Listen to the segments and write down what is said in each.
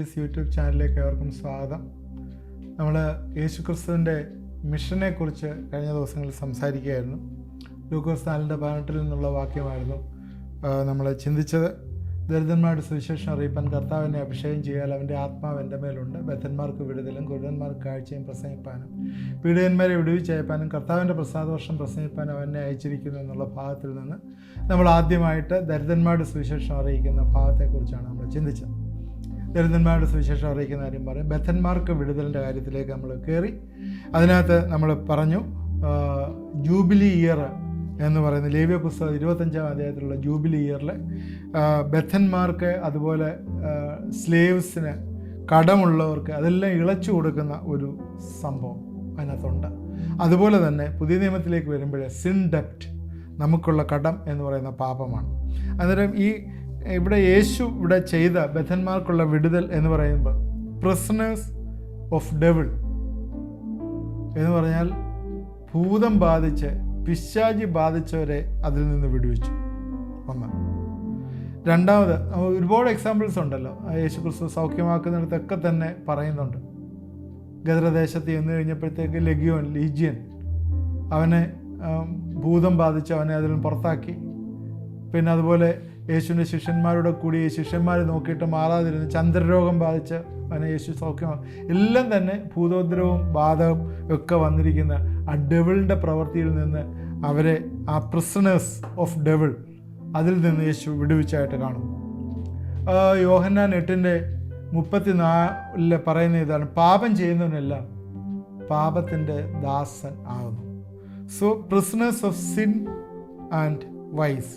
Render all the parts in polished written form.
Messages YouTube ചാനലിലേക്ക് ഏവർക്കും സ്വാഗതം. നമ്മൾ യേശുക്രിസ്തുവിൻ്റെ മിഷനെക്കുറിച്ച് കഴിഞ്ഞ ദിവസങ്ങളിൽ സംസാരിക്കുകയായിരുന്നു. ലൂക്കോസ് 4:18 നിന്നുള്ള വാക്യമായിരുന്നു നമ്മൾ ചിന്തിച്ചത്. ദരിദ്രന്മാരുടെ സുവിശേഷം അറിയിപ്പാൻ കർത്താവിനെ അഭിഷേകം ചെയ്യാൻ അവൻ്റെ ആത്മാവ് എൻ്റെ മേലുണ്ട്. ബദ്ധന്മാർക്ക് വിടുതലും കുരുടന്മാർക്ക് കാഴ്ചയും പ്രസംഗിപ്പാനും പീഡിതന്മാരെ വിടുവിച്ചയപ്പാനും കർത്താവിൻ്റെ പ്രസാദവർഷം പ്രസംഗിപ്പാനും അവനെ അയച്ചിരിക്കുന്നു എന്നുള്ള ഭാഗത്തിൽ നിന്ന് നമ്മൾ ആദ്യമായിട്ട് ദരിദ്രന്മാരുടെ സുവിശേഷം അറിയിക്കുന്ന ഭാഗത്തെക്കുറിച്ചാണ് നമ്മൾ ചിന്തിച്ചത്. ദരിദ്രന്മാരുടെ സുവിശേഷം അറിയിക്കുന്ന കാര്യം പറയും. ബദ്ധന്മാർക്ക് വിടുതലിൻ്റെ കാര്യത്തിലേക്ക് നമ്മൾ കയറി. അതിനകത്ത് നമ്മൾ പറഞ്ഞു ജൂബിലി ഇയർ എന്ന് പറയുന്ന ലേവ്യ പുസ്തകം 25-ാം അധ്യായത്തിലുള്ള ജൂബിലി ഇയറിൽ ബദ്ധന്മാർക്ക് അതുപോലെ സ്ലേവ്സിന് കടമുള്ളവർക്ക് അതെല്ലാം ഇളച്ചു കൊടുക്കുന്ന ഒരു സംഭവം അതിനകത്തുണ്ട്. അതുപോലെ തന്നെ പുതിയ നിയമത്തിലേക്ക് വരുമ്പോഴേ സിൻ ഡെപ്റ്റ്, നമുക്കുള്ള കടം എന്ന് പറയുന്ന പാപമാണ്. അന്നേരം ഇവിടെ യേശു ഇവിടെ ചെയ്ത ബദ്ധന്മാർക്കുള്ള വിടുതൽ എന്ന് പറയുമ്പോൾ പ്രിസണേഴ്സ് ഓഫ് ഡെവിൾ എന്ന് പറഞ്ഞാൽ ഭൂതം ബാധിച്ച് പിശാചി ബാധിച്ചവരെ അതിൽ നിന്ന് വിടുവിച്ചു. ഒന്ന്. രണ്ടാമത് ഒരുപാട് എക്സാമ്പിൾസ് ഉണ്ടല്ലോ. യേശുക്രിസ്തു സൗഖ്യമാക്കുന്നിടത്തൊക്കെ തന്നെ പറയുന്നുണ്ട്. ഗദരദേശത്ത് ചെന്ന് കഴിഞ്ഞപ്പോഴത്തേക്ക് ലീജിയൻ അവനെ ഭൂതം ബാധിച്ച് അവനെ അതിൽ നിന്ന് പുറത്താക്കി. പിന്നെ അതുപോലെ യേശുവിൻ്റെ ശിഷ്യന്മാരുടെ കൂടി ശിഷ്യന്മാർ നോക്കിയിട്ട് മാറാതിരുന്ന് ചന്ദ്രരോഗം ബാധിച്ച് അവനെ യേശു സൗഖ്യമാക്കും. എല്ലാം തന്നെ ഭൂതോദ്രവവും ബാധവും ഒക്കെ വന്നിരിക്കുന്ന ആ ഡെവിളിൻ്റെ പ്രവൃത്തിയിൽ നിന്ന് അവരെ ആ പ്രിസണേഴ്സ് ഓഫ് ഡെവിൾ അതിൽ നിന്ന് യേശു വിടുവിച്ചായിട്ട് കാണും. യോഹന്നാൻ 8:34 പറയുന്ന ഇതാണ്: പാപം ചെയ്യുന്നവനെല്ലാം പാപത്തിൻ്റെ ദാസൻ ആകുന്നു. So prisoners of sin and vice,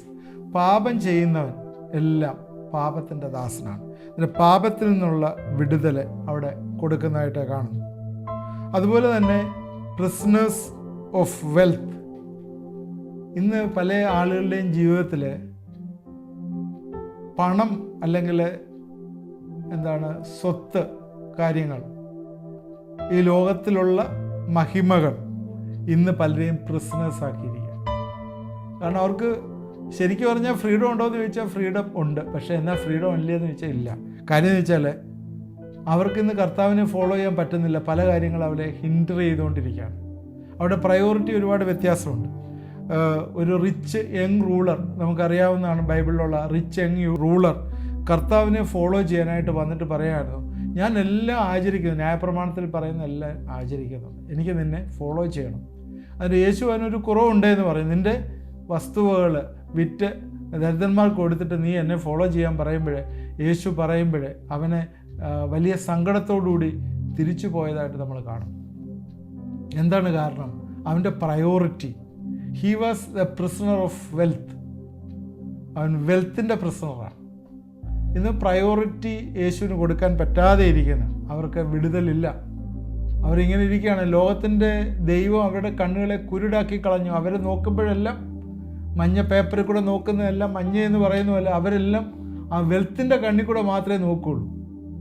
പാപം ചെയ്യുന്നവൻ എല്ലാം പാപത്തിൻ്റെ ദാസനാണ്. അതിന് പാപത്തിൽ നിന്നുള്ള വിടുതൽ അവിടെ കൊടുക്കുന്നതായിട്ട് കാണുന്നു. അതുപോലെ തന്നെ പ്രിസണേഴ്സ് ഓഫ് വെൽത്ത്. ഇന്ന് പല ആളുകളുടെയും ജീവിതത്തിൽ പണം അല്ലെങ്കിൽ സ്വത്ത് കാര്യങ്ങൾ, ഈ ലോകത്തിലുള്ള മഹിമകൾ ഇന്ന് പലരെയും പ്രിസണേഴ്സ് ആക്കിയിരിക്കുക. കാരണം അവർക്ക് ശരിക്കും പറഞ്ഞാൽ ഫ്രീഡം ഉണ്ടോ എന്ന് ചോദിച്ചാൽ ഫ്രീഡം ഉണ്ട്, പക്ഷേ എന്നാൽ ഫ്രീഡം ഇല്ലയെന്ന് ചോദിച്ചാൽ ഇല്ല. കാര്യം എന്ന് വെച്ചാൽ അവർക്കിന്ന് കർത്താവിനെ ഫോളോ ചെയ്യാൻ പറ്റുന്നില്ല. പല കാര്യങ്ങൾ അവരെ ഹിൻഡർ ചെയ്തുകൊണ്ടിരിക്കുകയാണ്. അവിടെ പ്രയോറിറ്റി ഒരുപാട് വ്യത്യാസമുണ്ട്. ഒരു റിച്ച് യങ് റൂളർ, നമുക്കറിയാവുന്നതാണ് ബൈബിളിലുള്ള റിച്ച് യങ് റൂളർ കർത്താവിനെ ഫോളോ ചെയ്യാനായിട്ട് വന്നിട്ട് പറയായിരുന്നു, ഞാൻ എല്ലാം ആചരിക്കുന്നു, ന്യായപ്രമാണത്തിൽ പറയുന്ന എല്ലാം ആചരിക്കുന്നു, എനിക്ക് നിന്നെ ഫോളോ ചെയ്യണം. അതിന് യേശു അതിനൊരു കുറവുണ്ടെന്ന് പറയും. നിൻ്റെ വസ്തുവകൾ വിറ്റ് ദരിദ്രന്മാർക്ക് കൊടുത്തിട്ട് നീ എന്നെ ഫോളോ ചെയ്യാൻ പറയുമ്പോഴേ, യേശു പറയുമ്പോഴേ അവനെ വലിയ സങ്കടത്തോടുകൂടി തിരിച്ചു പോയതായിട്ട് നമ്മൾ കാണും. എന്താണ് കാരണം? അവൻ്റെ priority. He was the prisoner of wealth. അവൻ വെൽത്തിൻ്റെ പ്രിസണറാണ്. ഇന്ന് പ്രയോറിറ്റി യേശുവിന് കൊടുക്കാൻ പറ്റാതെ ഇരിക്കുന്ന അവർക്ക് വിടുതലില്ല. അവരിങ്ങനെ ഇരിക്കുകയാണ്. ലോകത്തിൻ്റെ ദൈവം അവരുടെ കണ്ണുകളെ കുരുടാക്കി കളഞ്ഞു. അവർ നോക്കുമ്പോഴെല്ലാം മഞ്ഞ പേപ്പറിൽ കൂടെ നോക്കുന്നതെല്ലാം മഞ്ഞ എന്ന് പറയുന്നതല്ല, അവരെല്ലാം ആ വെൽത്തിൻ്റെ കണ്ണിൽ കൂടെ മാത്രമേ നോക്കുകയുള്ളൂ.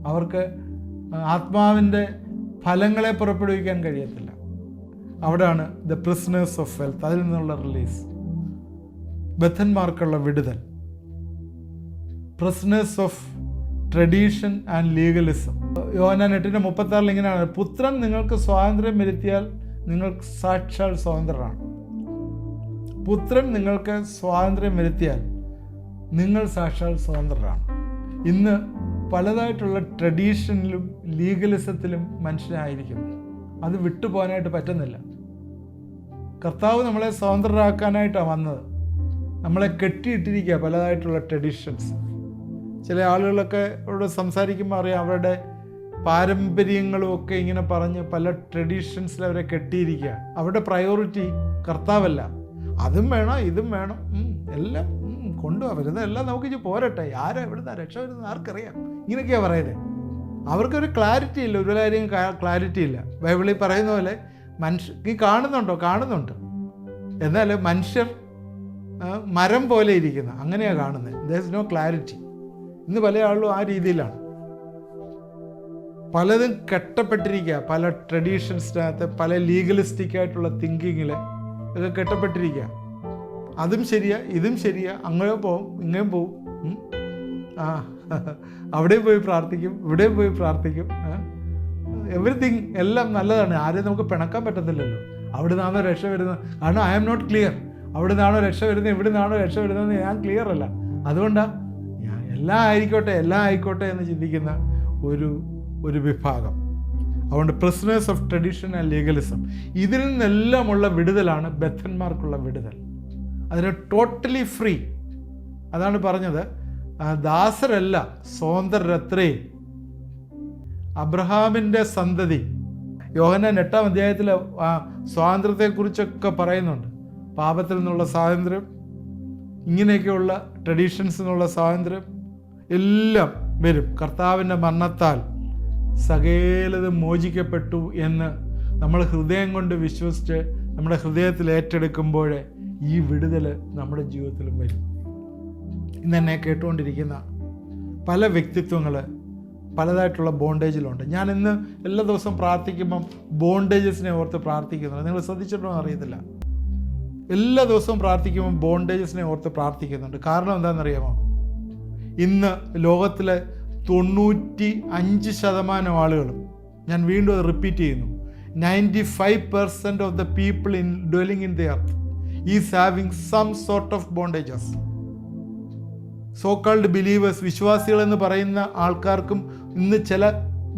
അവർക്ക് ആത്മാവിൻ്റെ ഫലങ്ങളെ പുറപ്പെടുവിക്കാൻ കഴിയത്തില്ല. അവിടെയാണ് ദ പ്രിസണേഴ്സ് ഓഫ് വെൽത്ത്, അതിൽ നിന്നുള്ള റിലീസ്, ബദ്ധന്മാർക്കുള്ള വിടുതൽ. Prisoners of tradition and legalism. Yohannan 8:36 ഇങ്ങനെയാണ്: പുത്രൻ നിങ്ങൾക്ക് സ്വാതന്ത്ര്യം വരുത്തിയാൽ നിങ്ങൾ സാക്ഷാൽ സ്വതന്ത്രരാണ്. പുത്രൻ നിങ്ങൾക്ക് സ്വാതന്ത്ര്യം വരുത്തിയാൽ നിങ്ങൾ സാക്ഷാൽ സ്വതന്ത്രരാണ്. ഇന്ന് പലതായിട്ടുള്ള ട്രഡീഷനിലും ലീഗലിസത്തിലും മനുഷ്യനായിരിക്കും. അത് വിട്ടുപോകാനായിട്ട് പറ്റുന്നില്ല. കർത്താവ് നമ്മളെ സ്വതന്ത്രരാക്കാനായിട്ടാണ് വന്നത്. നമ്മളെ കെട്ടിയിട്ടിരിക്കുക പലതായിട്ടുള്ള ട്രഡീഷൻസ്. ചില ആളുകളൊക്കെ അവരോട് സംസാരിക്കുമ്പോൾ അറിയാം, അവരുടെ പാരമ്പര്യങ്ങളും ഒക്കെ ഇങ്ങനെ പറഞ്ഞ് പല ട്രഡീഷൻസിൽ അവരെ കെട്ടിയിരിക്കുക. അവരുടെ പ്രയോറിറ്റി കർത്താവല്ല. അതും വേണം ഇതും വേണം, എല്ലാം കൊണ്ടുപോകാൻ വരുന്നത് എല്ലാം നമുക്ക് പോരട്ടെ, ആരാ ഇവിടുന്ന് രക്ഷ വരുന്നത് ആർക്കറിയാം, ഇങ്ങനെയൊക്കെയാണ് പറയുന്നത്. അവർക്കൊരു ക്ലാരിറ്റി ഇല്ല, ഒരു കാര്യം ക്ലാരിറ്റി ഇല്ല. ബൈബിളിൽ പറയുന്ന പോലെ ഈ കാണുന്നുണ്ട്, എന്നാൽ മനുഷ്യർ മരം പോലെ ഇരിക്കുന്ന അങ്ങനെയാണ് കാണുന്നത്. There is no clarity. ഇന്ന് പല ആളുകളും ആ രീതിയിലാണ്. പലതും കെട്ടപ്പെട്ടിരിക്കുക, പല ട്രഡീഷൻസിനകത്ത്, പല ലീഗലിസ്റ്റിക്കായിട്ടുള്ള തിങ്കിങ്ങിൽ ഒക്കെ കെട്ടപ്പെട്ടിരിക്കുക. അതും ശരിയാ ഇതും ശരിയാ, അങ്ങനെ പോവും ഇങ്ങനെ പോവും. അവിടെയും പോയി പ്രാർത്ഥിക്കും, ഇവിടെയും പോയി പ്രാർത്ഥിക്കും. എവറിത്തിങ് എല്ലാം നല്ലതാണ്. ആരെയും നമുക്ക് പിണക്കാൻ പറ്റത്തില്ലല്ലോ. അവിടെ നിന്നാണോ രക്ഷ വരുന്നത്? കാരണം ഐ ആം നോട്ട് ക്ലിയർ. അവിടെ നിന്നാണോ രക്ഷ വരുന്നത്, ഇവിടെ നിന്നാണോ രക്ഷ വരുന്നതെന്ന് ഞാൻ ക്ലിയർ അല്ല. അതുകൊണ്ടാണ് ഞാൻ എല്ലാം ആയിക്കോട്ടെ എന്ന് ചിന്തിക്കുന്ന ഒരു വിഭാഗം. അതുകൊണ്ട് prisoners of tradition and legalism, ഇതിൽ നിന്നെല്ലാമുള്ള വിടുതലാണ് ബദ്ധന്മാർക്കുള്ള വിടുതൽ. അതിന് ടോട്ടലി ഫ്രീ. അതാണ് പറഞ്ഞത്, ദാസരല്ല സ്വതന്ത്രരത്രേ. അബ്രഹാമിൻ്റെ സന്തതി, യോഹന്നാൻ 8-ാം അധ്യായത്തിൽ സ്വാതന്ത്ര്യത്തെക്കുറിച്ചൊക്കെ പറയുന്നുണ്ട്. പാപത്തിൽ നിന്നുള്ള സ്വാതന്ത്ര്യം, ഇങ്ങനെയൊക്കെയുള്ള ട്രഡീഷൻസിൽ നിന്നുള്ള സ്വാതന്ത്ര്യം എല്ലാം വരും. കർത്താവിൻ്റെ മരണത്താൽ സകലതും മോചിക്കപ്പെട്ടു എന്ന് നമ്മൾ ഹൃദയം കൊണ്ട് വിശ്വസിച്ച് നമ്മുടെ ഹൃദയത്തിൽ ഏറ്റെടുക്കുമ്പോൾ ഈ വിടുതൽ നമ്മുടെ ജീവിതത്തിലും വരും. ഇന്ന് എന്നെ കേട്ടുകൊണ്ടിരിക്കുന്ന പല വ്യക്തിത്വങ്ങൾ പലതായിട്ടുള്ള ബോണ്ടേജിലുണ്ട്. ഞാൻ ഇന്ന് എല്ലാ ദിവസവും പ്രാർത്ഥിക്കുമ്പം ബോണ്ടേജസിനെ ഓർത്ത് പ്രാർത്ഥിക്കുന്നുണ്ട്. നിങ്ങൾ ശ്രദ്ധിച്ചിട്ടോ അറിയത്തില്ല. എല്ലാ ദിവസവും പ്രാർത്ഥിക്കുമ്പം ബോണ്ടേജസിനെ ഓർത്ത് പ്രാർത്ഥിക്കുന്നുണ്ട്. കാരണം എന്താണെന്നറിയാമോ? ഇന്ന് ലോകത്തിലെ 95% ആളുകളും, ഞാൻ വീണ്ടും അത് റിപ്പീറ്റ് ചെയ്യുന്നു, 95% of the people dwelling in the earth is having some sort of bondages. So called believers, വിശ്വാസികൾ എന്ന് പറയുന്ന ആൾക്കാർക്കും ഇന്ന് ചില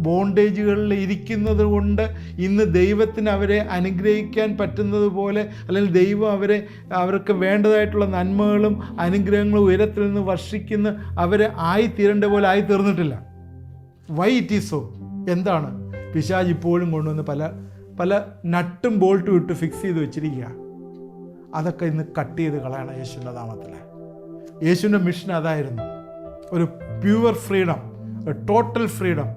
ബോണ്ടേജുകളിൽ ഇരിക്കുന്നത് കൊണ്ട് ഇന്ന് ദൈവത്തിന് അവരെ അനുഗ്രഹിക്കാൻ പറ്റുന്നത് പോലെ, അല്ലെങ്കിൽ ദൈവം അവർക്ക് വേണ്ടതായിട്ടുള്ള നന്മകളും അനുഗ്രഹങ്ങളും ഉയരത്തിൽ നിന്ന് വർഷിക്കുന്ന അവരെ ആയിത്തീരേണ്ട പോലെ ആയിത്തീർന്നിട്ടില്ല. Why it is so? എന്താണ്? പിശാച് ഇപ്പോഴും കൊണ്ടുവന്ന് പല നട്ടും ബോൾട്ടും ഇട്ട് ഫിക്സ് ചെയ്ത് വെച്ചിരിക്കുക. അതൊക്കെ ഇന്ന് കട്ട് ചെയ്ത് കളയണം യേശുവിൻ്റെ നാമത്തിൽ. യേശുവിൻ്റെ മിഷൻ അതായിരുന്നു, ഒരു പ്യുവർ ഫ്രീഡം, ടോട്ടൽ ഫ്രീഡം.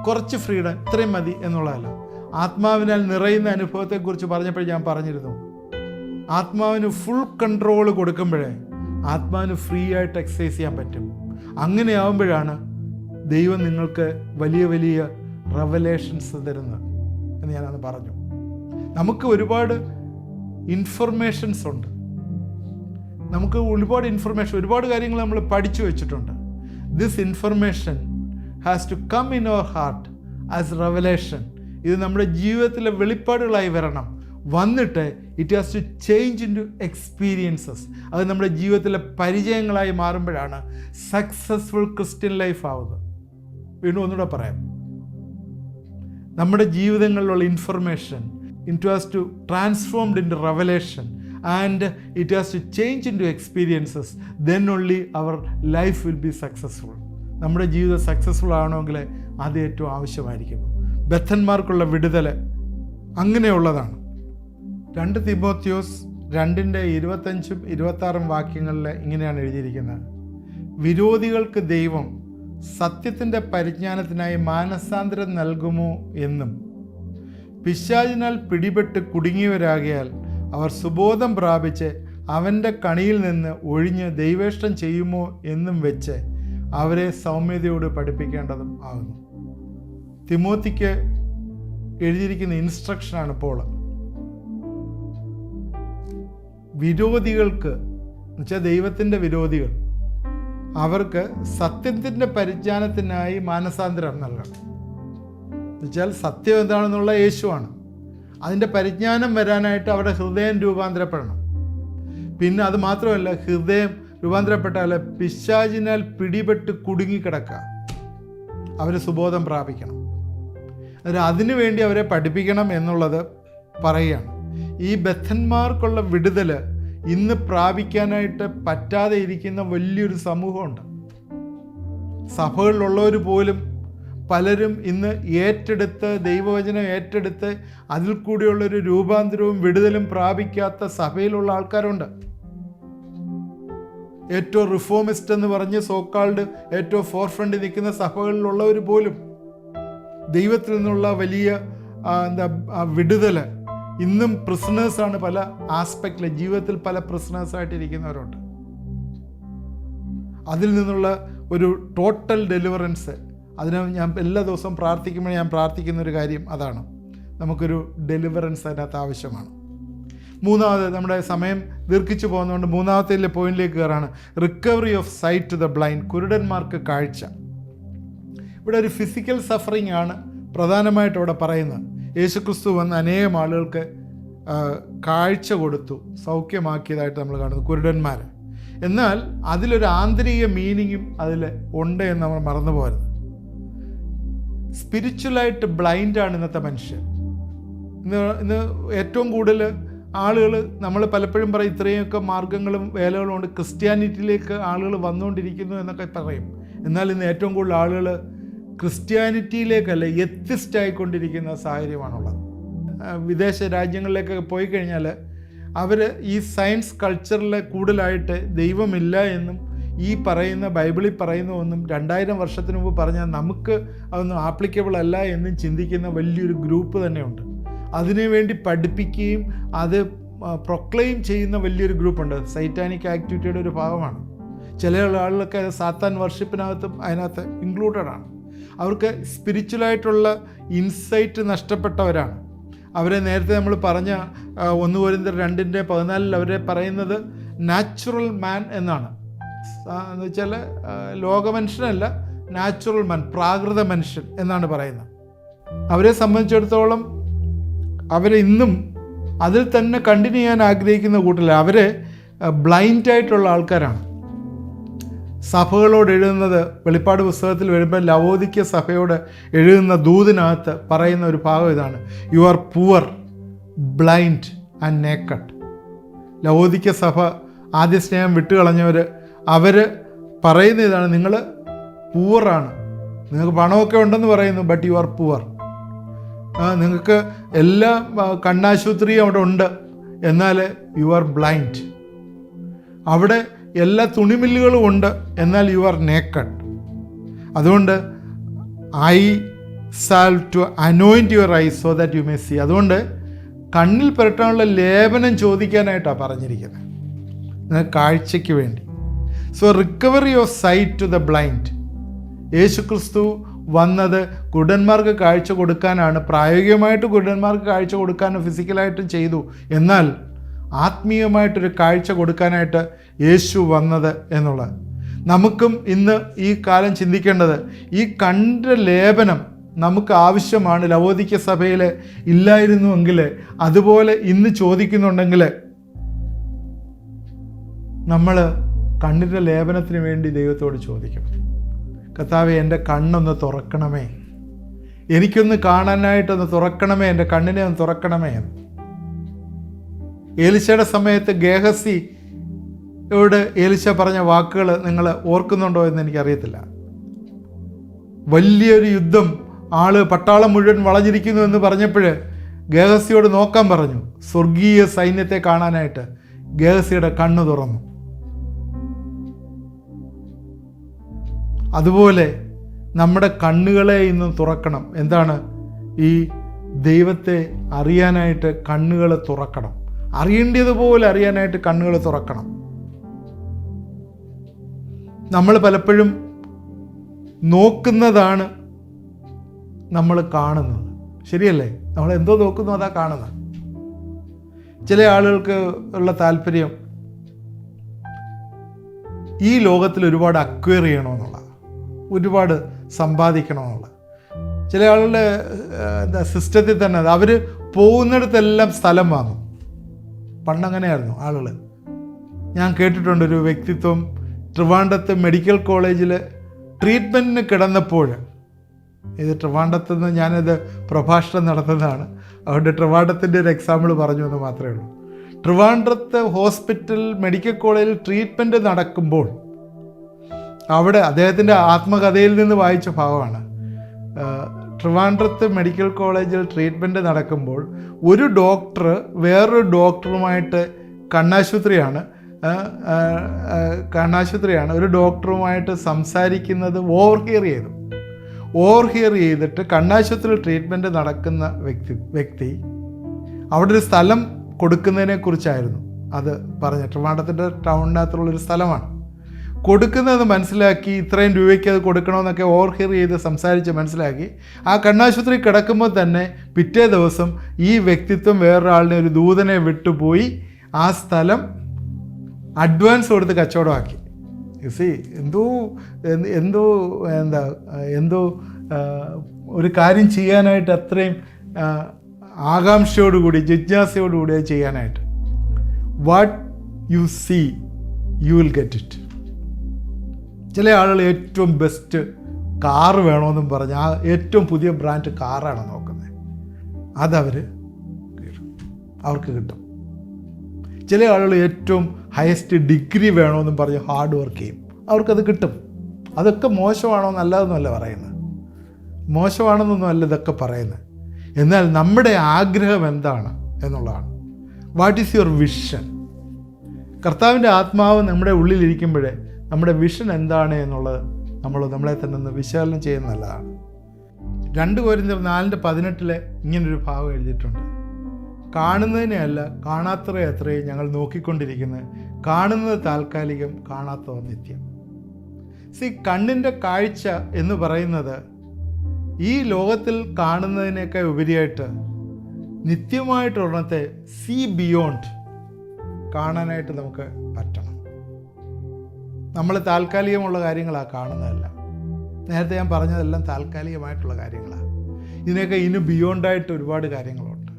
കുറച്ച് ഫ്രീഡം, ഇത്രയും മതി എന്നുള്ളതല്ല. ആത്മാവിനാൽ നിറയുന്ന അനുഭവത്തെക്കുറിച്ച് പറഞ്ഞപ്പോൾ ഞാൻ പറഞ്ഞിരുന്നു, ആത്മാവിന് ഫുൾ കൺട്രോൾ കൊടുക്കുമ്പോഴേ ആത്മാവിന് ഫ്രീ ആയിട്ട് എക്സസൈസ് ചെയ്യാൻ പറ്റും. അങ്ങനെയാവുമ്പോഴാണ് ദൈവം നിങ്ങൾക്ക് വലിയ വലിയ റെവലേഷൻസ് തരുന്നത് എന്ന് ഞാനന്ന് പറഞ്ഞു. നമുക്ക് ഒരുപാട് ഇൻഫർമേഷൻസ് ഉണ്ട്. നമുക്ക് ഒരുപാട് കാര്യങ്ങൾ നമ്മൾ പഠിച്ചു വെച്ചിട്ടുണ്ട്. This information has to come in our heart as revelation. ഇത് നമ്മുടെ ജീവിതത്തിലെ വെളിപ്പാടുകളായി വരണം. വന്നിട്ട് it has to change into experiences. അത് നമ്മുടെ ജീവിതത്തിലെ പരിചയങ്ങളായി മാറുമ്പോഴാണ് സക്സസ്ഫുൾ ക്രിസ്ത്യൻ ലൈഫ് ആവുന്നത്. വീണ്ടും ഒന്നുകൂടെ പറയാം, നമ്മുടെ ജീവിതങ്ങളിലുള്ള information it has to transformed into revelation and it has to change into experiences. Then only our life will be successful. നമ്മുടെ ജീവിതം സക്സസ്ഫുൾ ആവണമെങ്കിൽ അത് ഏറ്റവും ആവശ്യമായിരിക്കുന്നു. ബദ്ധന്മാർക്കുള്ള വിടുതൽ അങ്ങനെയുള്ളതാണ്. 2 തിമോത്തിയോസ് 2:25-26 വാക്യങ്ങളിൽ ഇങ്ങനെയാണ് എഴുതിയിരിക്കുന്നത്: വിരോധികൾക്ക് ദൈവം സത്യത്തിൻ്റെ പരിജ്ഞാനത്തിനായി മാനസാന്തരം നൽകുമോ എന്നും പിശാചിനാൽ പിടിപെട്ട് കുടുങ്ങിയവരാകിയാൽ അവർ സുബോധം പ്രാപിച്ച് അവൻ്റെ കണിയിൽ നിന്ന് ഒഴിഞ്ഞ് ദൈവേഷ്ടം ചെയ്യുമോ എന്നും വെച്ച് അവരെ സൗമ്യതയോട് പഠിപ്പിക്കേണ്ടതും ആകുന്നു. തിമോത്തിക്ക് എഴുതിയിരിക്കുന്ന ഇൻസ്ട്രക്ഷനാണ് ഇപ്പോൾ. വിരോധികൾക്ക് എന്നുവെച്ചാൽ ദൈവത്തിൻ്റെ വിരോധികൾ, അവർക്ക് സത്യത്തിൻ്റെ പരിജ്ഞാനത്തിനായി മാനസാന്തരം നൽകണം. എന്നുവെച്ചാൽ സത്യം എന്താണെന്നുള്ള യേശുവാണ്. അതിൻ്റെ പരിജ്ഞാനം വരാനായിട്ട് അവരുടെ ഹൃദയം രൂപാന്തരപ്പെടണം. പിന്നെ അത് മാത്രമല്ല, ഹൃദയം രൂപാന്തരപ്പെട്ടാൽ പിശാചിനാൽ പിടിപെട്ട് കുടുങ്ങിക്കിടക്കുക, അവർ സുബോധം പ്രാപിക്കണം. അതിനു വേണ്ടി അവരെ പഠിപ്പിക്കണം എന്നുള്ളത് പറയുകയാണ്. ഈ ബദ്ധന്മാർക്കുള്ള വിടുതൽ ഇന്ന് പ്രാപിക്കാനായിട്ട് പറ്റാതെ ഇരിക്കുന്ന വലിയൊരു സമൂഹമുണ്ട്. സഭകളിലുള്ളവർ പോലും പലരും ഇന്ന് ഏറ്റെടുത്ത് ദൈവവചനം ഏറ്റെടുത്ത് അതിൽ കൂടിയുള്ളൊരു രൂപാന്തരവും വിടുതലും പ്രാപിക്കാത്ത സഭയിലുള്ള ആൾക്കാരുണ്ട്. ഏറ്റവും റിഫോമിസ്റ്റ് എന്ന് പറഞ്ഞ് സോക്കാൾഡ് ഏറ്റവും ഫോർ ഫ്രണ്ടിൽ നിൽക്കുന്ന സഭകളിലുള്ളവർ പോലും ദൈവത്തിൽ നിന്നുള്ള വലിയ വിടുതൽ ഇന്നും പ്രിസണേഴ്സാണ്. പല ആസ്പെക്റ്റിൽ ജീവിതത്തിൽ പല പ്രിസണേഴ്സായിട്ടിരിക്കുന്നവരുണ്ട്. അതിൽ നിന്നുള്ള ഒരു ടോട്ടൽ ഡെലിവറൻസ്, അതിന് ഞാൻ എല്ലാ ദിവസവും പ്രാർത്ഥിക്കുമ്പോൾ ഞാൻ പ്രാർത്ഥിക്കുന്നൊരു കാര്യം അതാണ്. നമുക്കൊരു ഡെലിവറൻസ് അതിനകത്ത് ആവശ്യമാണ്. മൂന്നാമത്, നമ്മുടെ സമയം ദീർഘിച്ചു പോകുന്നതുകൊണ്ട് മൂന്നാമത്തെ പോയിന്റിലേക്ക് കയറാണ്. Recovery of sight to the blind. കുരുടന്മാർക്ക് കാഴ്ച. ഇവിടെ ഒരു ഫിസിക്കൽ സഫറിങ് ആണ് പ്രധാനമായിട്ട് ഇവിടെ പറയുന്നത്. യേശുക്രിസ്തു വന്ന് അനേകം ആളുകൾക്ക് കാഴ്ച കൊടുത്തു, സൗഖ്യമാക്കിയതായിട്ട് നമ്മൾ കാണുന്നു, കുരുടന്മാർ. എന്നാൽ അതിലൊരു ആന്തരിക മീനിങ്ങും അതിൽ ഉണ്ട് എന്ന് നമ്മൾ മറന്നു പോകരുത്. സ്പിരിച്വലായിട്ട് ബ്ലൈൻഡാണ് ഇന്നത്തെ മനുഷ്യൻ. ഇന്ന് ഏറ്റവും കൂടുതൽ ആളുകൾ, നമ്മൾ പലപ്പോഴും പറയും ഇത്രയൊക്കെ മാർഗങ്ങളും വേലകളും കൊണ്ട് ക്രിസ്ത്യാനിറ്റിയിലേക്ക് ആളുകൾ വന്നുകൊണ്ടിരിക്കുന്നു എന്നൊക്കെ പറയും. എന്നാൽ ഇന്ന് ഏറ്റവും കൂടുതൽ ആളുകൾ ക്രിസ്ത്യാനിറ്റിയിലേക്കല്ല എത്തിസ്റ്റ് ആയിക്കൊണ്ടിരിക്കുന്ന സാഹചര്യമാണുള്ളത്. വിദേശ രാജ്യങ്ങളിലേക്കൊക്കെ പോയി കഴിഞ്ഞാൽ അവർ ഈ സയൻസ് കൾച്ചറിൽ കൂടുതലായിട്ട് ദൈവമില്ല എന്നും ഈ പറയുന്ന ബൈബിളിൽ പറയുന്ന ഒന്നും 2000 വർഷത്തിന് മുമ്പ് പറഞ്ഞാൽ നമുക്ക് അതൊന്നും ആപ്ലിക്കബിൾ അല്ല എന്നും ചിന്തിക്കുന്ന വലിയൊരു ഗ്രൂപ്പ് തന്നെയുണ്ട്. അതിനുവേണ്ടി പഠിപ്പിക്കുകയും അത് പ്രൊക്ലെയിം ചെയ്യുന്ന വലിയൊരു ഗ്രൂപ്പുണ്ട്. സൈറ്റാനിക് ആക്ടിവിറ്റിയുടെ ഒരു ഭാഗമാണ്. ചില ആളുകളൊക്കെ സാത്താൻ വർഷിപ്പിനകത്തും അതിനകത്ത് ഇൻക്ലൂഡഡാണ്. അവർക്ക് സ്പിരിച്വലായിട്ടുള്ള ഇൻസൈറ്റ് നഷ്ടപ്പെട്ടവരാണ്. അവരെ നേരത്തെ നമ്മൾ പറഞ്ഞ 1 കൊരിന്ത്യർ 2:14 അവരെ പറയുന്നത് നാച്ചുറൽ മാൻ എന്നാണ്. എന്ന് വെച്ചാൽ ലോകമനുഷ്യനല്ല, നാച്ചുറൽ മാൻ, പ്രാകൃത മനുഷ്യൻ എന്നാണ് പറയുന്നത്. അവരെ സംബന്ധിച്ചിടത്തോളം അവരെ ഇന്നും അതിൽ തന്നെ കണ്ടിന്യൂ ചെയ്യാൻ ആഗ്രഹിക്കുന്ന കൂട്ടല്ല. അവർ ബ്ലൈൻഡായിട്ടുള്ള ആൾക്കാരാണ്. സഭകളോട് എഴുതുന്നത്, വെളിപ്പാട് പുസ്തകത്തിൽ വരുമ്പോൾ ലവോദിക്യ സഭയോട് എഴുതുന്ന ദൂതിനകത്ത് പറയുന്ന ഒരു ഭാഗം ഇതാണ്: you are poor, blind and naked. ലവോദിക്യ സഭ ആദ്യ സ്നേഹം വിട്ടുകളഞ്ഞവർ, അവർ പറയുന്ന ഇതാണ്: നിങ്ങൾ പുവറാണ്, നിങ്ങൾക്ക് പണമൊക്കെ ഉണ്ടെന്ന് പറയുന്നു, ബട്ട് യു ആർ പുവർ. നിങ്ങൾക്ക് എല്ലാ കണ്ണാശുപത്രിയും അവിടെ ഉണ്ട്, എന്നാൽ യു ആർ ബ്ലൈൻഡ്. അവിടെ എല്ലാ തുണിമില്ലുകളും ഉണ്ട്, എന്നാൽ യു ആർ നേക്കഡ്. അതുകൊണ്ട് I salve to anoint your eyes so that you may see. അതുകൊണ്ട് കണ്ണിൽ പുരട്ടാനുള്ള ലേപനം ചോദിക്കാനായിട്ടാണ് പറഞ്ഞിരിക്കുന്നത്, നിങ്ങൾക്ക് കാഴ്ചയ്ക്ക് വേണ്ടി. So recovery of sight to the blind. യേശുക്രിസ്തു വന്നത് കുരുടന്മാർക്ക് കാഴ്ച കൊടുക്കാനാണ്. പ്രായോഗികമായിട്ട് കുരുടന്മാർക്ക് കാഴ്ച കൊടുക്കാനും ഫിസിക്കലായിട്ടും ചെയ്തു. എന്നാൽ ആത്മീയമായിട്ടൊരു കാഴ്ച കൊടുക്കാനായിട്ട് യേശു വന്നത് എന്നുള്ളത്. നമുക്കും ഇന്ന് ഈ കാലം ചിന്തിക്കേണ്ടത്, ഈ കണ്ണിൻ്റെ ലേപനം നമുക്ക് ആവശ്യമാണ്. ലവോദിക്യ സഭയിൽ ഇല്ലായിരുന്നുവെങ്കിൽ, അതുപോലെ ഇന്ന് ചോദിക്കുന്നുണ്ടെങ്കിൽ, നമ്മൾ കണ്ണിൻ്റെ ലേപനത്തിന് വേണ്ടി ദൈവത്തോട് ചോദിക്കണം. കർത്താവേ, എൻ്റെ കണ്ണൊന്ന് തുറക്കണമേ, എനിക്കൊന്ന് കാണാനായിട്ടൊന്ന് തുറക്കണമേ, എൻ്റെ കണ്ണിനെ ഒന്ന് തുറക്കണമേ. ഏലിശയുടെ സമയത്ത് ഗേഹസിയോട് ഏലിശ പറഞ്ഞ വാക്കുകൾ നിങ്ങൾ ഓർക്കുന്നുണ്ടോ എന്ന് എനിക്കറിയത്തില്ല. വലിയൊരു യുദ്ധം, പട്ടാളം മുഴുവൻ വളഞ്ഞിരിക്കുന്നു എന്ന് പറഞ്ഞപ്പോൾ ഗേഹസിയോട് നോക്കാൻ പറഞ്ഞു. സ്വർഗീയ സൈന്യത്തെ കാണാനായിട്ട് ഗേഹസിയുടെ കണ്ണ് തുറന്നു. അതുപോലെ നമ്മുടെ കണ്ണുകളെ ഇന്ന് തുറക്കണം. എന്താണ്? ഈ ദൈവത്തെ അറിയാനായിട്ട് കണ്ണുകൾ തുറക്കണം. അറിയേണ്ടതുപോലെ അറിയാനായിട്ട് കണ്ണുകൾ തുറക്കണം. നമ്മൾ പലപ്പോഴും നോക്കുന്നതാണ് നമ്മൾ കാണുന്നത്. ശരിയല്ലേ? നമ്മൾ എന്തോ നോക്കുന്നു അതാ കാണുന്നത്. ചില ആളുകൾക്ക് ഉള്ള താല്പര്യം ഈ ലോകത്തിൽ ഒരുപാട് അക്വയർ ചെയ്യണമെന്നുള്ള, ഒരുപാട് സമ്പാദിക്കണമെന്നുള്ള. ചില ആളുകളുടെ സിസ്റ്റത്തിൽ തന്നെ അവർ പോകുന്നിടത്തെല്ലാം സ്ഥലം വാങ്ങും. പണ്ടങ്ങനെയായിരുന്നു ആളുകൾ. ഞാൻ കേട്ടിട്ടുണ്ട് ഒരു വ്യക്തിത്വം ട്രിവാൻഡ്രത്ത് മെഡിക്കൽ കോളേജിൽ ട്രീറ്റ്മെൻറ്റിന് കിടന്നപ്പോൾ, ഇത് ട്രിവാൻഡ്രത്ത് നിന്ന് ഞാനിത് പ്രഭാഷണം നടത്തുന്നതാണ്, അതുകൊണ്ട് ട്രിവാൻഡ്രത്തിൻ്റെ ഒരു എക്സാമ്പിൾ പറഞ്ഞു എന്ന് മാത്രമേ ഉള്ളൂ. ട്രിവാൻഡ്രത്ത് ഹോസ്പിറ്റൽ മെഡിക്കൽ കോളേജിൽ ട്രീറ്റ്മെൻറ്റ് നടക്കുമ്പോൾ, അവിടെ അദ്ദേഹത്തിൻ്റെ ആത്മകഥയിൽ നിന്ന് വായിച്ച ഭാഗമാണ്. ട്രിവാൻഡ്രത്ത് മെഡിക്കൽ കോളേജിൽ ട്രീറ്റ്മെൻറ്റ് നടക്കുമ്പോൾ ഒരു ഡോക്ടർ വേറൊരു ഡോക്ടറുമായിട്ട് കണ്ണാശുപത്രിയാണ് ഒരു ഡോക്ടറുമായിട്ട് സംസാരിക്കുന്നത് ഓവർഹിയർ ചെയ്തിട്ട് കണ്ണാശുപത്രിയിൽ ട്രീറ്റ്മെൻറ്റ് നടക്കുന്ന വ്യക്തി അവിടെ ഒരു സ്ഥലം കൊടുക്കുന്നതിനെ കുറിച്ചായിരുന്നു അത് പറഞ്ഞത്. ട്രിവാൻഡ്രത്തിൻ്റെ ടൗണിനകത്തുള്ളൊരു സ്ഥലമാണ് കൊടുക്കുന്നതെന്ന് മനസ്സിലാക്കി, ഇത്രയും രൂപയ്ക്ക് അത് കൊടുക്കണമെന്നൊക്കെ ഓവർഹിയർ ചെയ്ത് സംസാരിച്ച് മനസ്സിലാക്കി. ആ കണ്ണാശുപത്രി കിടക്കുമ്പോൾ തന്നെ പിറ്റേ ദിവസം ഈ വ്യക്തിത്വം വേറൊരാളിനെ, ഒരു ദൂതനെ വിട്ടുപോയി ആ സ്ഥലം അഡ്വാൻസ് കൊടുത്ത് കച്ചവടമാക്കി. എന്തോ ഒരു കാര്യം ചെയ്യാനായിട്ട് അത്രയും ആകാംക്ഷയോടുകൂടി ജിജ്ഞാസയോടുകൂടി അത് ചെയ്യാനായിട്ട്. What you see you will get it. ചില ആളുകൾ ഏറ്റവും ബെസ്റ്റ് കാറ് വേണമെന്നും പറഞ്ഞ് ആ ഏറ്റവും പുതിയ ബ്രാൻഡ് കാറാണ് നോക്കുന്നത്. അവർക്ക് കിട്ടും. ചില ആളുകൾ ഏറ്റവും ഹയസ്റ്റ് ഡിഗ്രി വേണമെന്നും പറഞ്ഞ് ഹാർഡ് വർക്ക് ചെയ്യും, അവർക്കത് കിട്ടും. അതൊക്കെ മോശമാണോ നല്ലതെന്നല്ല പറയുന്നത്, മോശമാണെന്നൊന്നും അല്ല ഇതൊക്കെ പറയുന്നത്. എന്നാൽ നമ്മുടെ ആഗ്രഹം എന്താണ് എന്നുള്ളതാണ്. What is your vision? കർത്താവിൻ്റെ ആത്മാവ് നമ്മുടെ ഉള്ളിലിരിക്കുമ്പോഴേ നമ്മുടെ വിഷൻ എന്താണ് എന്നുള്ളത് നമ്മളെ തന്നെ ഒന്ന് വിശകലനം ചെയ്യുന്നത് നല്ലതാണ്. 2 കൊരിന്ത്യർ 4:18 ഇങ്ങനൊരു ഭാഗം എഴുതിയിട്ടുണ്ട്. കാണുന്നതിനെ അല്ല കാണാത്തത്രയും ഞങ്ങൾ നോക്കിക്കൊണ്ടിരിക്കുന്നത്, കാണുന്നത് താൽക്കാലികം, കാണാത്തവ നിത്യം. കണ്ണിൻ്റെ കാഴ്ച എന്ന് പറയുന്നത് ഈ ലോകത്തിൽ കാണുന്നതിനേക്കാൾ ഉപരിയായിട്ട് നിത്യമായിട്ടൊരെണ്ണത്തെ സീ ബിയോണ്ട് കാണാനായിട്ട് നമുക്ക് പറ്റണം. നമ്മൾ താൽക്കാലികമുള്ള കാര്യങ്ങളാണ് കാണുന്നതല്ല. നേരത്തെ ഞാൻ പറഞ്ഞതെല്ലാം താൽക്കാലികമായിട്ടുള്ള കാര്യങ്ങളാണ്. ഇതിനൊക്കെ ബിയോണ്ടായിട്ട് ഒരുപാട് കാര്യങ്ങളുണ്ട്.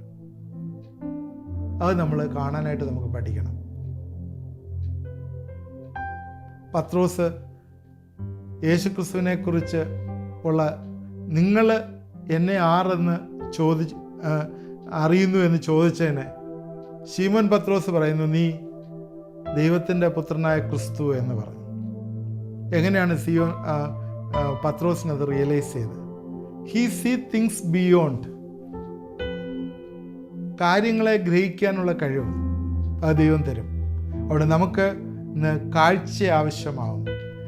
അത് നമ്മൾ കാണാനായിട്ട് നമുക്ക് പഠിക്കണം. പത്രോസ് യേശുക്രിസ്തുവിനെ കുറിച്ച് ഉള്ള നിങ്ങൾ എന്നെ ആരെന്ന് അറിയുന്നു എന്ന് ചോദിച്ചതിന് ശീമോൻ പത്രോസ് പറയുന്നു, നീ ദൈവത്തിൻ്റെ പുത്രനായ ക്രിസ്തു എന്ന് പറഞ്ഞു. എങ്ങനെയാണ് പത്രോസിനത് റിയലൈസ് ചെയ്തത്? He see things beyond. കാര്യങ്ങളെ ഗ്രഹിക്കാനുള്ള കഴിവ് അത് ദൈവം തരും. അവിടെ നമുക്ക് ഇന്ന് കാഴ്ച ആവശ്യമാവും.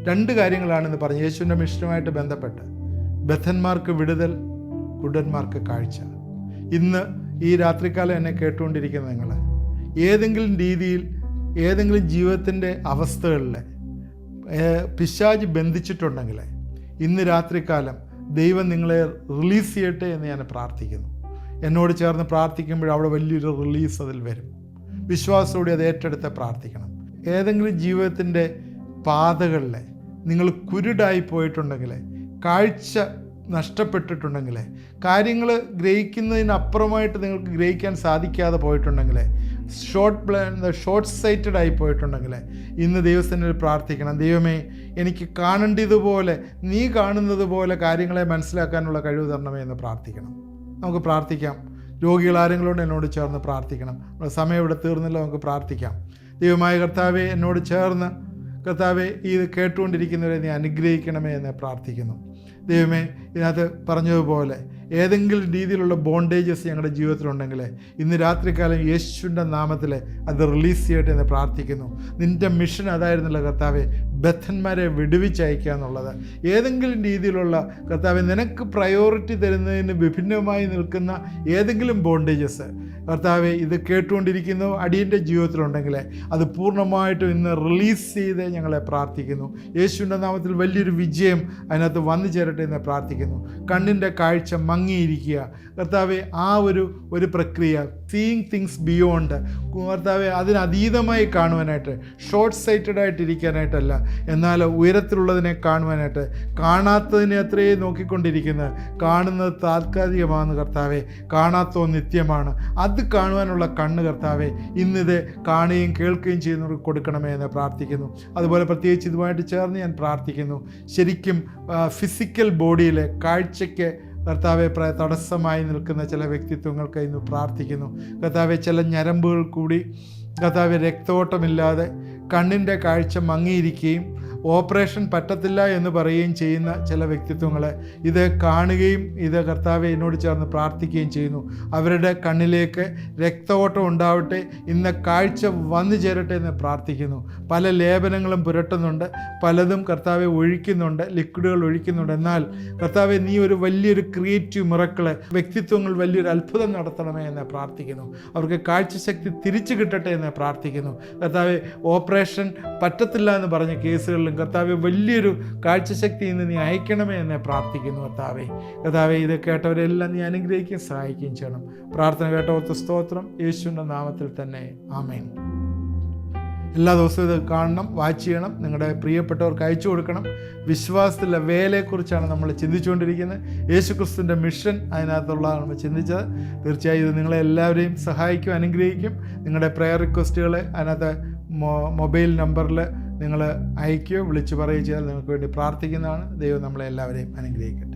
2 കാര്യങ്ങളാണെന്ന് പറഞ്ഞു യേശുവിൻ്റെ മിഷനുമായിട്ട് ബന്ധപ്പെട്ട്. ബദ്ധന്മാർക്ക് വിടുതൽ, കുരുടന്മാർക്ക് കാഴ്ച. ഇന്ന് ഈ രാത്രികാലം എന്നെ കേട്ടുകൊണ്ടിരിക്കുന്ന നിങ്ങൾ ഏതെങ്കിലും രീതിയിൽ ഏതെങ്കിലും ജീവിതത്തിൻ്റെ അവസ്ഥകളിൽ പിശാച് ബന്ധിച്ചിട്ടുണ്ടെങ്കിൽ ഇന്ന് രാത്രികാലം ദൈവം നിങ്ങളെ റിലീസ് ചെയ്യട്ടെ എന്ന് ഞാൻ പ്രാർത്ഥിക്കുന്നു. എന്നോട് ചേർന്ന് പ്രാർത്ഥിക്കുമ്പോൾ അവിടെ വലിയൊരു റിലീസ് അതിൽ വരും. വിശ്വാസത്തോടെ അത് ഏറ്റെടുത്ത് പ്രാർത്ഥിക്കണം. ഏതെങ്കിലും ജീവിതത്തിൻ്റെ പാതകളിൽ നിങ്ങൾ കുരുടായി പോയിട്ടുണ്ടെങ്കിൽ, കാഴ്ച നഷ്ടപ്പെട്ടിട്ടുണ്ടെങ്കിൽ, കാര്യങ്ങൾ ഗ്രഹിക്കുന്നതിനപ്പുറമായിട്ട് നിങ്ങൾക്ക് ഗ്രഹിക്കാൻ സാധിക്കാതെ പോയിട്ടുണ്ടെങ്കിൽ, ഷോർട്ട് സൈറ്റഡ് ആയി പോയിട്ടുണ്ടെങ്കിൽ ഇന്ന് ദൈവസന്നിധിയിൽ പ്രാർത്ഥിക്കണം. ദൈവമേ, എനിക്ക് കാണേണ്ടതുപോലെ നീ കാണുന്നത് പോലെ കാര്യങ്ങളെ മനസ്സിലാക്കാനുള്ള കഴിവ് തരണമേ എന്ന് പ്രാർത്ഥിക്കണം. നമുക്ക് പ്രാർത്ഥിക്കാം. രോഗികൾ ആരെങ്കിലും എന്നോട് ചേർന്ന് പ്രാർത്ഥിക്കണം. സമയം ഇവിടെ തീർന്നില്ല, നമുക്ക് പ്രാർത്ഥിക്കാം. ദൈവമായ കർത്താവെ, എന്നോട് ചേർന്ന് കർത്താവെ ഇത് കേട്ടുകൊണ്ടിരിക്കുന്നവരെ നീ അനുഗ്രഹിക്കണമേ എന്ന് പ്രാർത്ഥിക്കുന്നു. ദൈവമേ, ഇതിനകത്ത് പറഞ്ഞതുപോലെ ഏതെങ്കിലും രീതിയിലുള്ള ബോണ്ടേജസ് ഞങ്ങളുടെ ജീവിതത്തിലുണ്ടെങ്കിൽ ഇന്ന് രാത്രികാലം യേശുവിൻ്റെ നാമത്തിൽ അത് റിലീസ് ചെയ്യട്ടെ എന്ന് പ്രാർത്ഥിക്കുന്നു. നിൻ്റെ മിഷൻ അതായിരുന്നില്ല കർത്താവെ, ബദ്ധന്മാരെ വിടുവിച്ചയക്കുക എന്നുള്ളത്. ഏതെങ്കിലും രീതിയിലുള്ള കർത്താവെ നിനക്ക് പ്രയോറിറ്റി തരുന്നതിന് വിഭിന്നമായി നിൽക്കുന്ന ഏതെങ്കിലും ബോണ്ടേജസ് കർത്താവെ ഇത് കേട്ടുകൊണ്ടിരിക്കുന്നു അടിയൻ്റെ ജീവിതത്തിലുണ്ടെങ്കിൽ അത് പൂർണ്ണമായിട്ടും ഇന്ന് റിലീസ് ചെയ്ത് ഞങ്ങളെ പ്രാർത്ഥിക്കുന്നു. യേശുവിൻ്റെ നാമത്തിൽ വലിയൊരു വിജയം അതിനകത്ത് വന്നു ചേരട്ടെ എന്ന് പ്രാർത്ഥിക്കുന്നു. കണ്ണിൻ്റെ കാഴ്ച മങ്ങിയിരിക്കുക കർത്താവെ, ആ ഒരു പ്രക്രിയ സീയിങ് തിങ്സ് ബിയോണ്ട് കർത്താവെ, അതിനതീതമായി കാണുവാനായിട്ട്, ഷോർട്ട് സൈറ്റഡ് ആയിട്ടിരിക്കാനായിട്ടല്ല, എന്നാൽ ഉയരത്തിലുള്ളതിനെ കാണുവാനായിട്ട്. കാണാത്തതിനെ എത്രയും നോക്കിക്കൊണ്ടിരിക്കുന്നത്, കാണുന്നത് താൽക്കാലികമാണെന്ന് കർത്താവെ, കാണാത്തോ നിത്യമാണ്. അത് കാണുവാനുള്ള കണ്ണ് കർത്താവെ ഇന്നിത് കാണുകയും കേൾക്കുകയും ചെയ്യുന്നവർക്ക് കൊടുക്കണമേ എന്ന് പ്രാർത്ഥിക്കുന്നു. അതുപോലെ പ്രത്യേകിച്ച് ഇതുമായിട്ട് ചേർന്ന് ഞാൻ പ്രാർത്ഥിക്കുന്നു. ശരിക്കും ഫിസിക്കൽ ബോഡിയിലെ കാഴ്ചയ്ക്ക് കർത്താവെ തടസ്സമായി നിൽക്കുന്ന ചില വ്യക്തിത്വങ്ങൾക്ക് ഇന്ന് പ്രാർത്ഥിക്കുന്നു. കർത്താവെ, ചില ഞരമ്പുകൾ കൂടി കർത്താവെ രക്തോട്ടമില്ലാതെ കണ്ണിൻ്റെ കാഴ്ച മങ്ങിയിരിക്കുകയും ഓപ്പറേഷൻ പറ്റത്തില്ല എന്ന് പറയുകയും ചെയ്യുന്ന ചില വ്യക്തിത്വങ്ങളെ ഇത് കാണുകയും ഇത് കർത്താവെ എന്നോട് ചേർന്ന് പ്രാർത്ഥിക്കുകയും ചെയ്യുന്നു. അവരുടെ കണ്ണിലേക്ക് രക്തഓട്ടം ഉണ്ടാവട്ടെ, ഇന്ന് കാഴ്ച വന്നു ചേരട്ടെ എന്ന് പ്രാർത്ഥിക്കുന്നു. പല ലേപനങ്ങളും പുരട്ടുന്നുണ്ട്, പലതും കർത്താവെ ഒഴിക്കുന്നുണ്ട്, ലിക്വിഡുകൾ ഒഴിക്കുന്നുണ്ട്. എന്നാൽ കർത്താവെ നീ ഒരു വലിയൊരു ക്രിയേറ്റീവ് മിറക്കിള്, വ്യക്തിത്വങ്ങൾ വലിയൊരു അത്ഭുതം നടത്തണമേ എന്ന് പ്രാർത്ഥിക്കുന്നു. അവർക്ക് കാഴ്ചശക്തി തിരിച്ചു കിട്ടട്ടെ എന്ന് പ്രാർത്ഥിക്കുന്നു. കർത്താവെ, ഓപ്പറേഷൻ പറ്റത്തില്ല എന്ന് പറഞ്ഞ കേസുകളിലും കർത്താവെ വലിയൊരു കാഴ്ചശക്തി ഇന്ന് നീ അയക്കണമേ എന്ന് പ്രാർത്ഥിക്കുന്നു. കർത്താവെ ഇത് കേട്ടവരെല്ലാം നീ അനുഗ്രഹിക്കുകയും സഹായിക്കുകയും ചെയ്യണം. പ്രാർത്ഥന കേട്ടവർക്ക് സ്തോത്രം, യേശുവിൻ്റെ നാമത്തിൽ തന്നെ ആമേൻ. എല്ലാ ദിവസവും ഇത് കാണണം, വാച്ച് ചെയ്യണം, നിങ്ങളുടെ പ്രിയപ്പെട്ടവർക്ക് അയച്ചു കൊടുക്കണം. വിശ്വാസത്തിലെ വേലയെക്കുറിച്ചാണ് നമ്മൾ ചിന്തിച്ചുകൊണ്ടിരിക്കുന്നത്. യേശുക്രിസ്തുവിൻ്റെ മിഷൻ അതിനകത്തുള്ളതാണ് നമ്മൾ ചിന്തിച്ചത്. തീർച്ചയായും ഇത് നിങ്ങളെ എല്ലാവരെയും സഹായിക്കും, അനുഗ്രഹിക്കും. നിങ്ങളുടെ പ്രെയർ റിക്വസ്റ്റുകൾ അതിനകത്ത് മൊബൈൽ നമ്പറിൽ നിങ്ങൾ അയക്കുകയോ വിളിച്ചു പറയുകയോ ചെയ്താൽ നിങ്ങൾക്ക് വേണ്ടി പ്രാർത്ഥിക്കുന്നതാണ്. ദൈവം നമ്മളെ എല്ലാവരെയും അനുഗ്രഹിക്കട്ടെ.